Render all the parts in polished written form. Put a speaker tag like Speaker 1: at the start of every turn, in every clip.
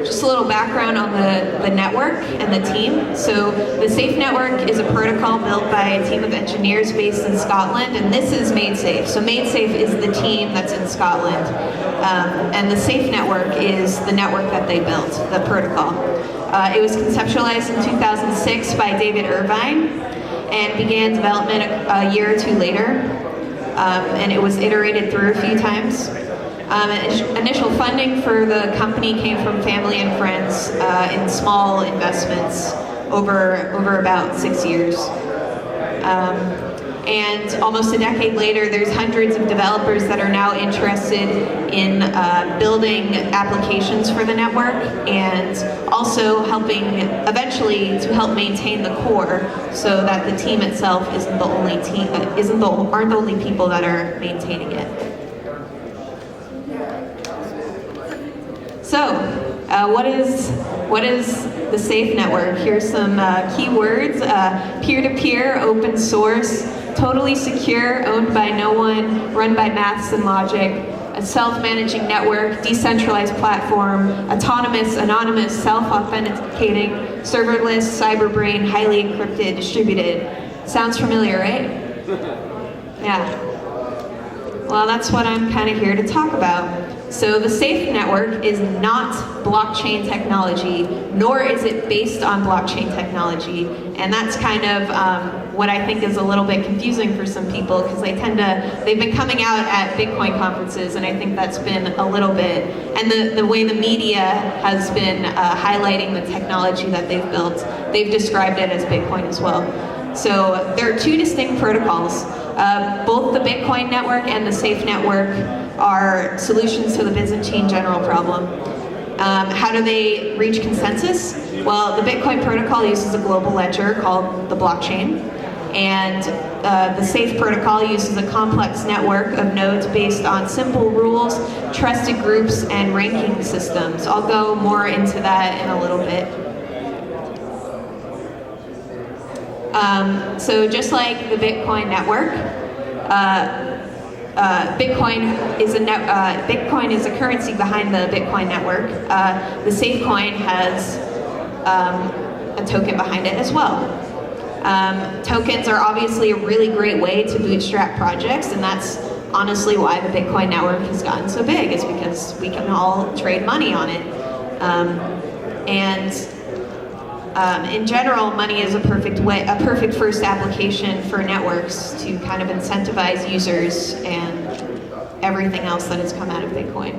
Speaker 1: Just a little background on the network and the team. So the SAFE network is a protocol built by a team of engineers based in Scotland, and this is MaidSafe. So MaidSafe is the team that's in Scotland, and the SAFE network is the network that they built, the protocol. It was conceptualized in 2006 by David Irvine and began development a year or two later, and it was iterated through a few times. Initial funding for the company came from family and friends in small investments over about 6 years. And almost a decade later, there's hundreds of developers that are now interested in building applications for the network and also helping eventually to help maintain the core so that the team itself isn't the only team, aren't the only people that are maintaining it. So, what is the SAFE network? Here's some keywords: peer-to-peer, open source, totally secure, owned by no one, run by maths and logic, a self-managing network, decentralized platform, autonomous, anonymous, self-authenticating, serverless, cyberbrain, highly encrypted, distributed. Sounds familiar, right? Yeah. Well, that's what I'm kind of here to talk about. So the SAFE network is not blockchain technology, nor is it based on blockchain technology. And that's kind of what I think is a little bit confusing for some people, because they've been coming out at Bitcoin conferences, and I think that's been a little bit, and the way the media has been highlighting the technology that they've built, they've described it as Bitcoin as well. So there are two distinct protocols. Both the Bitcoin network and the SAFE network are solutions to the Byzantine general problem. How do they reach consensus? Well, the Bitcoin protocol uses a global ledger called the blockchain, and the SAFE protocol uses a complex network of nodes based on simple rules, trusted groups, and ranking systems. I'll go more into that in a little bit. So just like the Bitcoin network, Bitcoin is a currency behind the Bitcoin network. The SAFE coin has a token behind it as well. Tokens are obviously a really great way to bootstrap projects, and that's honestly why the Bitcoin network has gotten so big, is because we can all trade money on it. In general, money is a perfect first application for networks to kind of incentivize users and everything else that has come out of Bitcoin.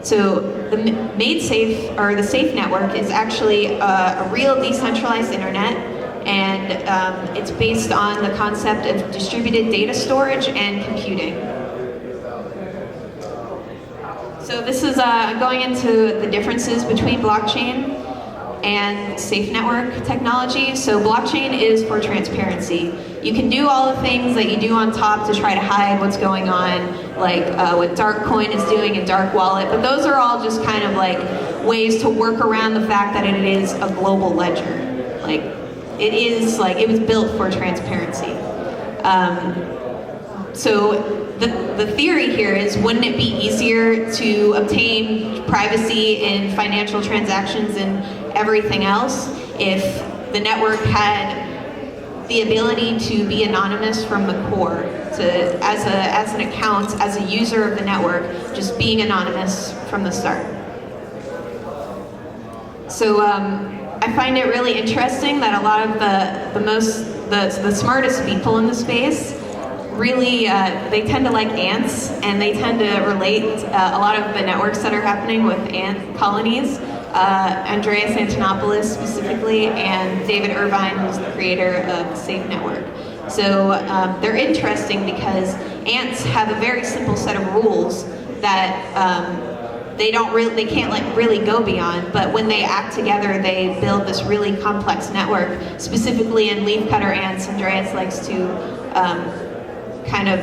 Speaker 1: So the MaidSafe, or the SAFE network, is actually a real decentralized internet, and it's based on the concept of distributed data storage and computing. So this is going into the differences between blockchain and SAFE network technology. So blockchain is for transparency. You can do all the things that you do on top to try to hide what's going on, like what Darkcoin is doing in Dark Wallet, but those are all just kind of like ways to work around the fact that it is a global ledger. Like, it was built for transparency. So the theory here is, wouldn't it be easier to obtain privacy in financial transactions and everything else if the network had the ability to be anonymous from the core, to as an account, as a user of the network, just being anonymous from the start? So I find it really interesting that a lot of the smartest people in the space really, they tend to like ants, and they tend to relate a lot of the networks that are happening with ant colonies. Andreas Antonopoulos specifically, and David Irvine, who's the creator of the SAFE network. So they're interesting because ants have a very simple set of rules that they can't like really go beyond, but when they act together, they build this really complex network. Specifically in leafcutter ants, Andreas likes to kind of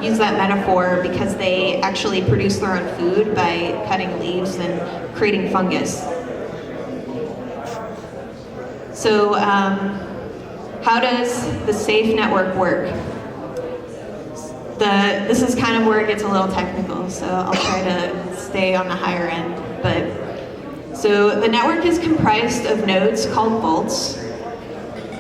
Speaker 1: use that metaphor because they actually produce their own food by cutting leaves and creating fungus. So how does the safe network work? This is kind of where it gets a little technical, so I'll try to stay on the higher end. So the network is comprised of nodes called vaults.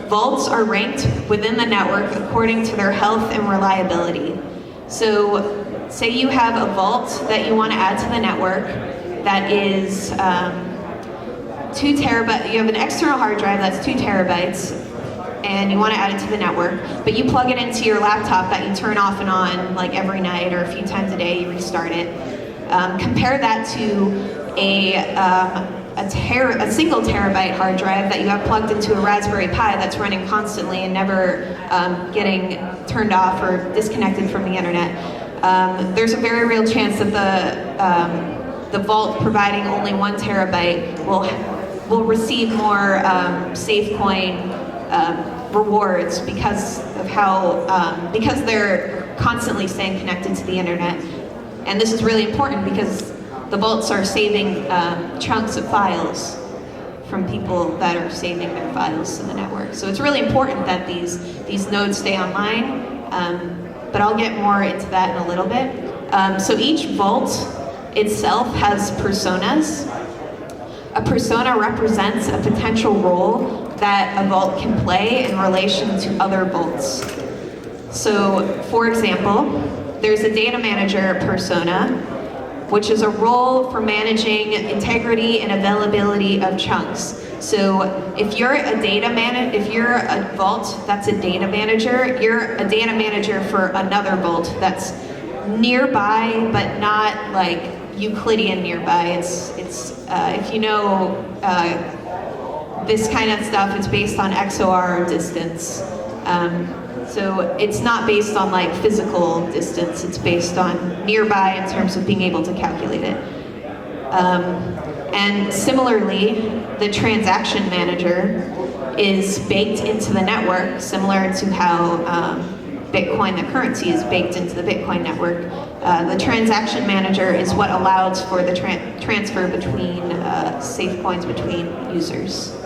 Speaker 1: Vaults are ranked within the network according to their health and reliability. So say you have a vault that you want to add to the network that is 2 terabytes. You have an external hard drive that's 2 terabytes, and you want to add it to the network, but you plug it into your laptop that you turn off and on like every night or a few times a day, you restart it. Compare that to a single terabyte hard drive that you have plugged into a Raspberry Pi that's running constantly and never getting turned off or disconnected from the internet. There's a very real chance that the vault providing only 1 terabyte will receive more SafeCoin rewards because of because they're constantly staying connected to the internet. And this is really important because the vaults are saving chunks of files from people that are saving their files to the network. So it's really important that these nodes stay online, but I'll get more into that in a little bit. So each vault itself has personas. A persona represents a potential role that a vault can play in relation to other vaults. So, for example, there's a data manager persona, which is a role for managing integrity and availability of chunks. So, if you're a vault that's a data manager, you're a data manager for another vault that's nearby, but not like Euclidean nearby. It's if you know this kind of stuff, it's based on XOR distance. So it's not based on like physical distance, it's based on nearby in terms of being able to calculate it. And similarly, the transaction manager is baked into the network, similar to how Bitcoin, the currency, is baked into the Bitcoin network. The transaction manager is what allows for the transfer between safe coins between users.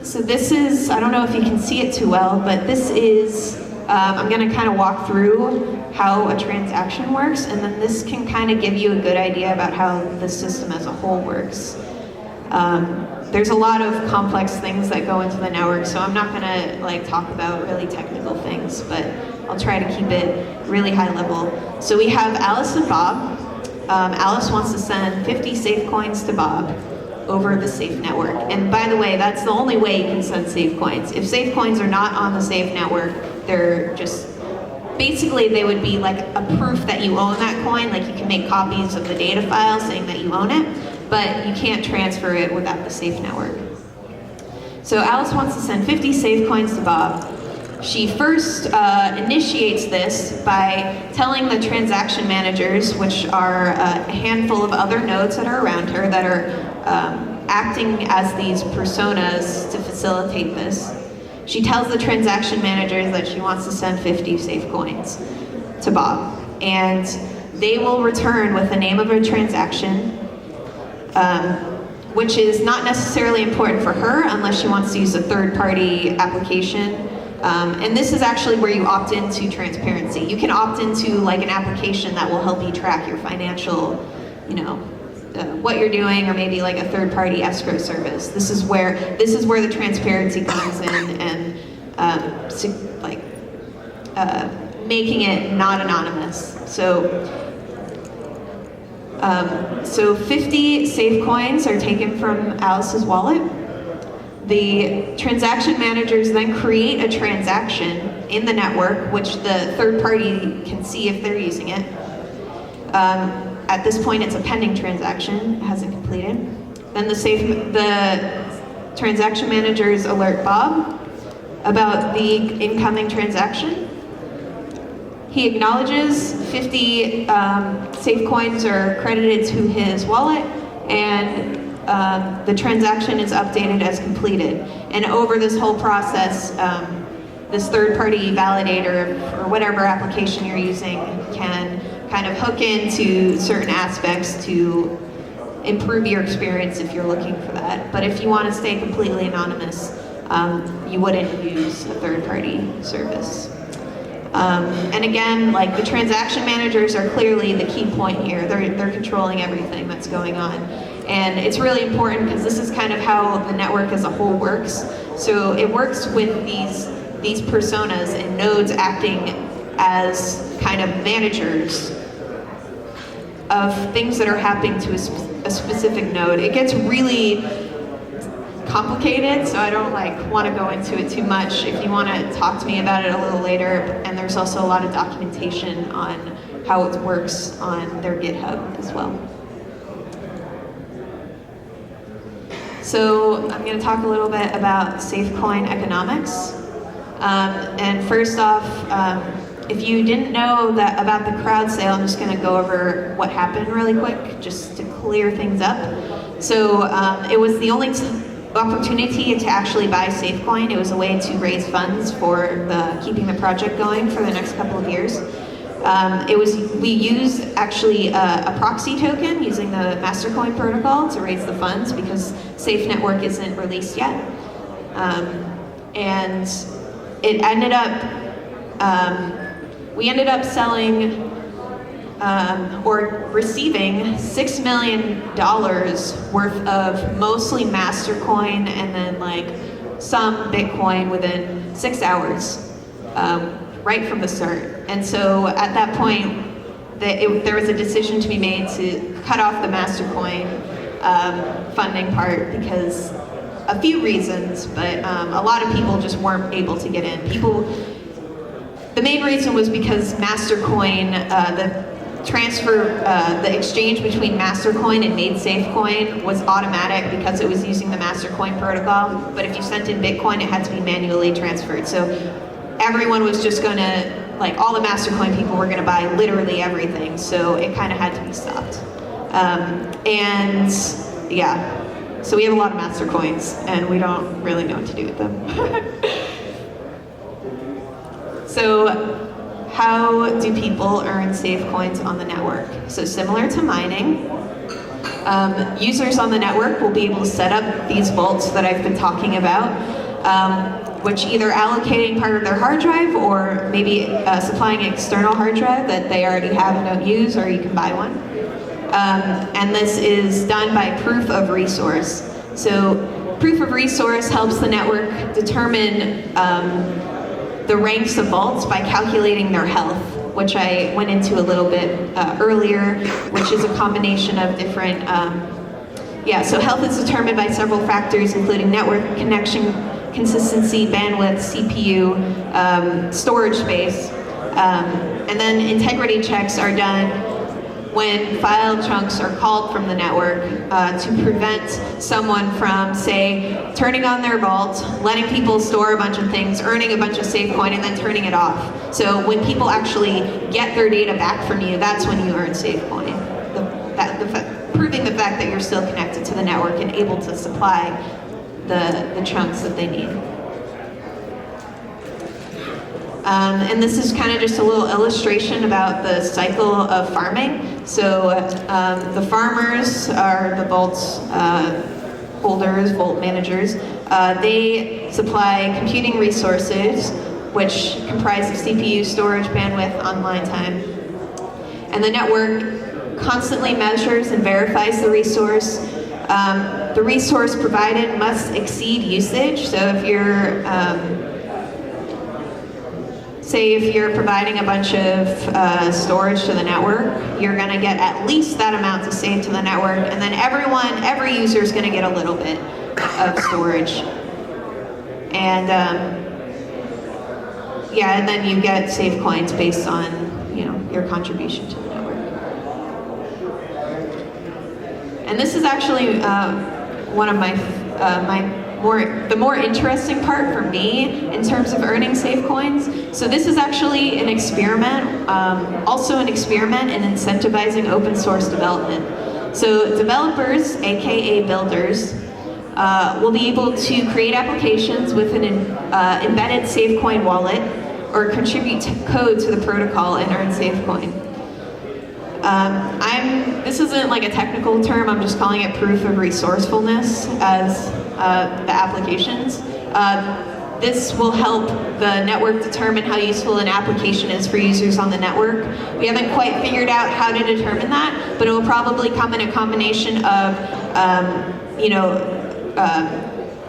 Speaker 1: So this is, I don't know if you can see it too well, but this is, I'm going to kind of walk through how a transaction works, and then this can kind of give you a good idea about how the system as a whole works. There's a lot of complex things that go into the network, so I'm not going to like talk about really technical things, but I'll try to keep it really high level. So we have Alice and Bob. Alice wants to send 50 safe coins to Bob over the safe network. And by the way, that's the only way you can send safe coins. If safe coins are not on the safe network, they're just, basically they would be like a proof that you own that coin, like you can make copies of the data file saying that you own it, but you can't transfer it without the safe network. So Alice wants to send 50 safe coins to Bob. She first initiates this by telling the transaction managers, which are a handful of other nodes that are around her that are acting as these personas to facilitate this. She tells the transaction managers that she wants to send 50 safe coins to Bob. And they will return with the name of a transaction, which is not necessarily important for her unless she wants to use a third-party application. And this is actually where you opt into transparency. You can opt into like an application that will help you track your financial, what you're doing, or maybe like a third-party escrow service. This is where the transparency comes in, and making it not anonymous. So 50 safe coins are taken from Alice's wallet. The transaction managers then create a transaction in the network, which the third party can see if they're using it. At this point, it's a pending transaction, it hasn't completed. Then the transaction managers alert Bob about the incoming transaction. He acknowledges 50 safe coins are credited to his wallet, and the transaction is updated as completed. And over this whole process, this third-party validator or whatever application you're using can kind of hook into certain aspects to improve your experience if you're looking for that. But if you want to stay completely anonymous, you wouldn't use a third-party service. And again, like the transaction managers are clearly the key point here. They're controlling everything that's going on. And it's really important because this is kind of how the network as a whole works. So it works with these personas and nodes acting as kind of managers of things that are happening to a specific node. It gets really complicated, so I don't want to go into it too much. If you want to talk to me about it a little later, and there's also a lot of documentation on how it works on their GitHub as well. So I'm going to talk a little bit about SafeCoin economics. And first off, if you didn't know about the crowd sale, I'm just going to go over what happened really quick, just to clear things up. So it was the only opportunity to actually buy SafeCoin. It was a way to raise funds for keeping the project going for the next couple of years. We used actually a proxy token using the Mastercoin protocol to raise the funds because Safe Network isn't released yet. And it ended up, we ended up selling or receiving $6 million worth of mostly Mastercoin and then some Bitcoin within 6 hours, right from the start. And so at that point, there was a decision to be made to cut off the Mastercoin funding part because a few reasons, but a lot of people just weren't able to get in. The main reason was because Mastercoin, the exchange between Mastercoin and MaidSafe coin was automatic because it was using the Mastercoin protocol. But if you sent in Bitcoin, it had to be manually transferred. So everyone was just going to, all the Mastercoin people were going to buy literally everything. So it kind of had to be stopped. And yeah, so we have a lot of Mastercoins, and we don't really know what to do with them. So how do people earn safe coins on the network? So similar to mining, users on the network will be able to set up these vaults that I've been talking about, which either allocating part of their hard drive or maybe supplying an external hard drive that they already have and don't use, or you can buy one. And this is done by proof of resource. So proof of resource helps the network determine the ranks of vaults by calculating their health, which I went into a little bit earlier, which is a combination of different, so health is determined by several factors, including network connection, consistency, bandwidth, CPU, storage space, and then integrity checks are done when file chunks are called from the network to prevent someone from, say, turning on their vault, letting people store a bunch of things, earning a bunch of SafeCoin, and then turning it off. So when people actually get their data back from you, that's when you earn SafeCoin. Proving the fact that you're still connected to the network and able to supply the chunks that they need. And this is kind of just a little illustration about the cycle of farming. So the farmers are the vault holders, vault managers. They supply computing resources, which comprise of CPU, storage, bandwidth, online time. And the network constantly measures and verifies the resource. The resource provided must exceed usage. So if you're say if you're providing a bunch of storage to the network, you're going to get at least that amount to save to the network, and then every user is going to get a little bit of storage. And and then you get safe coins based on your contribution to the network. And this is actually one of the more interesting part for me in terms of earning safe coins. So this is actually an experiment, also an experiment in incentivizing open source development. So developers, aka builders, will be able to create applications with an embedded SafeCoin wallet or contribute code to the protocol and earn SafeCoin. This isn't like a technical term, I'm just calling it proof of resourcefulness as the applications. This will help the network determine how useful an application is for users on the network. We haven't quite figured out how to determine that, but it will probably come in a combination of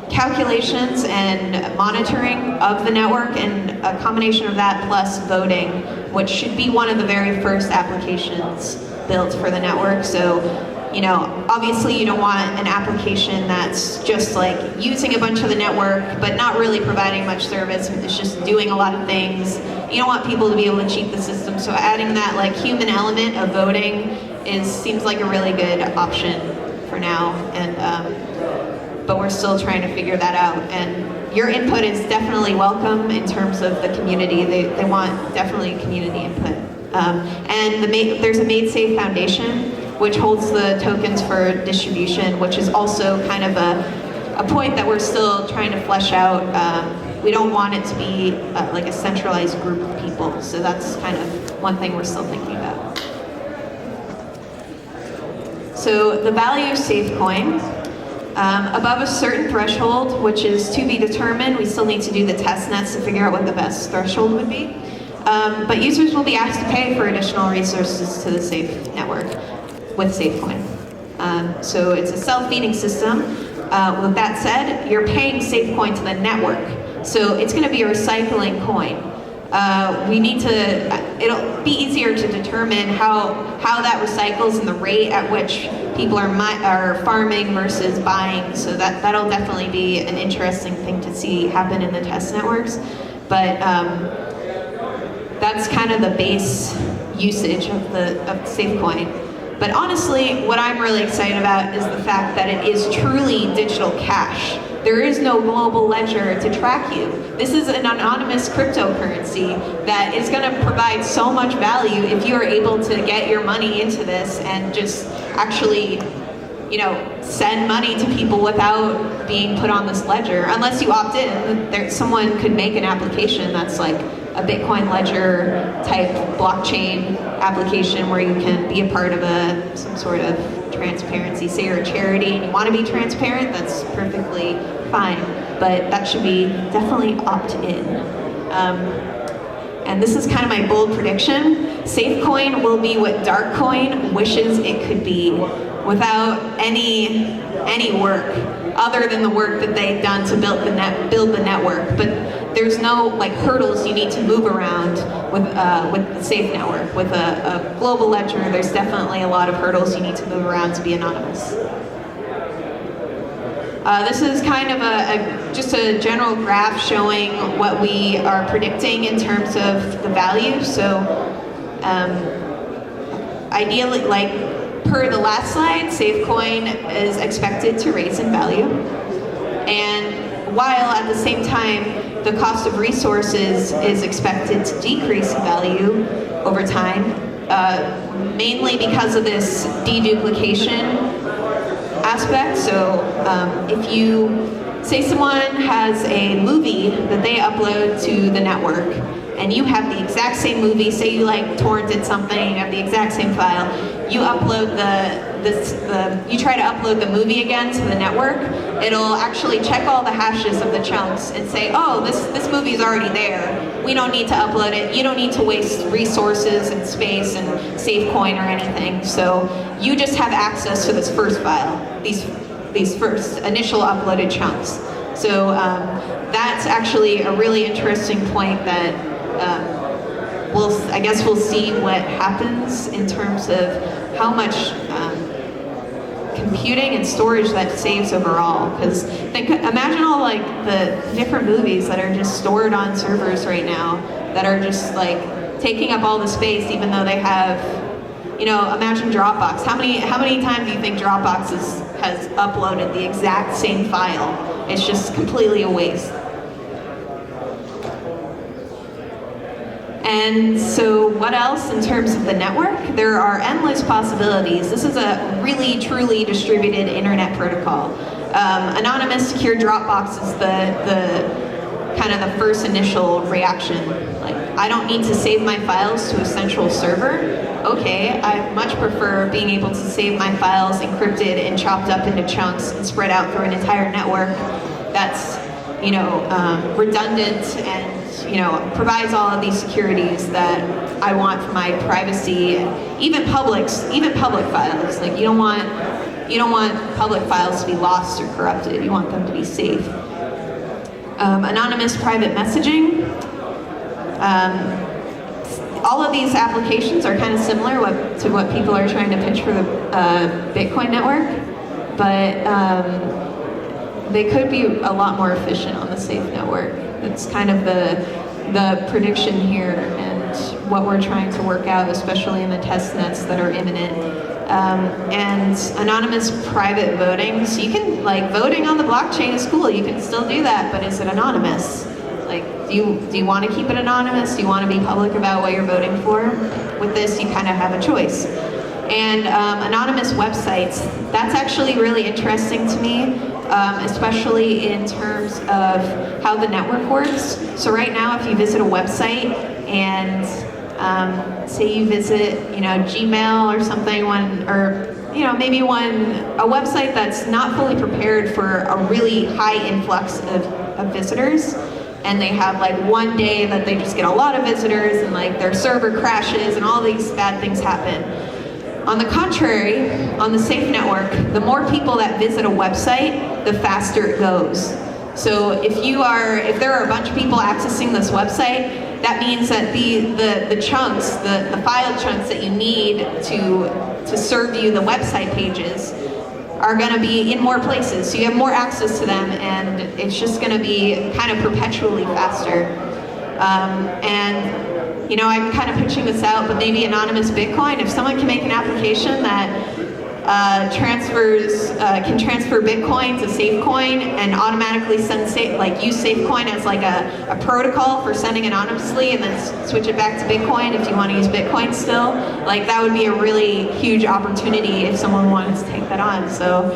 Speaker 1: calculations and monitoring of the network, and a combination of that plus voting, which should be one of the very first applications built for the network. So, obviously you don't want an application that's just like using a bunch of the network but not really providing much service. It's just doing a lot of things. You don't want people to be able to cheat the system. So adding that like human element of voting seems like a really good option for now. And but we're still trying to figure that out. And your input is definitely welcome in terms of the community. They want definitely community input. And there's a MaidSafe Foundation, which holds the tokens for distribution, which is also kind of a point that we're still trying to flesh out. We don't want it to be like a centralized group of people, so that's kind of one thing we're still thinking about. So the value of SafeCoin, above a certain threshold, which is to be determined, we still need to do the test nets to figure out what the best threshold would be. But users will be asked to pay for additional resources to the Safe network with SafeCoin. So it's a self-feeding system. With that said, you're paying SafeCoin to the network. So it's going to be a recycling coin. It'll be easier to determine how that recycles and the rate at which people are farming versus buying. So that'll definitely be an interesting thing to see happen in the test networks. But that's kind of the base usage of SafeCoin. But honestly, what I'm really excited about is the fact that it is truly digital cash. There is no global ledger to track you. This is an anonymous cryptocurrency that is going to provide so much value if you are able to get your money into this and just actually, send money to people without being put on this ledger. Unless you opt in, someone could make an application that's like a Bitcoin ledger type blockchain application where you can be a part of some sort of transparency. Say you're a charity and you want to be transparent, that's perfectly fine, but that should be definitely opt-in. And this is kind of my bold prediction. SafeCoin will be what Darkcoin wishes it could be, without any work other than the work that they've done to build the network. But there's no hurdles you need to move around with the Safe network. With a global ledger, there's definitely a lot of hurdles you need to move around to be anonymous. This is kind of just a general graph showing what we are predicting in terms of the value. So ideally, per the last slide, SafeCoin is expected to raise in value. And while at the same time, the cost of resources is expected to decrease in value over time, mainly because of this deduplication aspect. So if you say someone has a movie that they upload to the network, and you have the exact same movie, say you torrented something, you have the exact same file, you upload you try to upload the movie again to the network, it'll actually check all the hashes of the chunks and say, oh, this movie's already there. We don't need to upload it. You don't need to waste resources and space and SafeCoin or anything. So you just have access to this first file, these first initial uploaded chunks. So that's actually a really interesting point that I guess we'll see what happens in terms of how much computing and storage that saves overall. Because imagine all the different movies that are just stored on servers right now that are just taking up all the space, even though they have, imagine Dropbox. How many times do you think Dropbox has uploaded the exact same file? It's just completely a waste. And so what else in terms of the network? There are endless possibilities. This is a really, truly distributed internet protocol. Anonymous secure Dropbox is the kind of the first initial reaction. I don't need to save my files to a central server. Okay, I much prefer being able to save my files encrypted and chopped up into chunks and spread out through an entire network that's, redundant and, provides all of these securities that I want for my privacy, and even public files. Like, you don't want public files to be lost or corrupted. You want them to be safe. Anonymous private messaging. All of these applications are kind of similar to what people are trying to pitch for the Bitcoin network, but they could be a lot more efficient on the safe network. It's kind of the prediction here and what we're trying to work out, especially in the test nets that are imminent. And anonymous private voting. So you can, voting on the blockchain is cool. You can still do that, but is it anonymous? Do you want to keep it anonymous? Do you want to be public about what you're voting for? With this, you kind of have a choice. And anonymous websites. That's actually really interesting to me, especially in terms of how the network works. So right now, if you visit a website and say you visit, Gmail or something, a website that's not fully prepared for a really high influx of visitors, and they have one day that they just get a lot of visitors and their server crashes and all these bad things happen. On the contrary, on the safe network, the more people that visit a website, the faster it goes. So if there are a bunch of people accessing this website, that means that the chunks, the file chunks that you need to serve you the website pages are going to be in more places, so you have more access to them, and it's just going to be kind of perpetually faster. I'm kind of pitching this out, but maybe anonymous Bitcoin. If someone can make an application that can transfer Bitcoin to SafeCoin and automatically use SafeCoin as a protocol for sending anonymously, and then switch it back to Bitcoin if you want to use Bitcoin still, that would be a really huge opportunity if someone wanted to take that on. So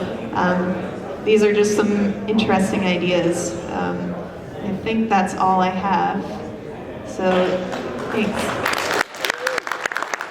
Speaker 1: these are just some interesting ideas. I think that's all I have. So thanks.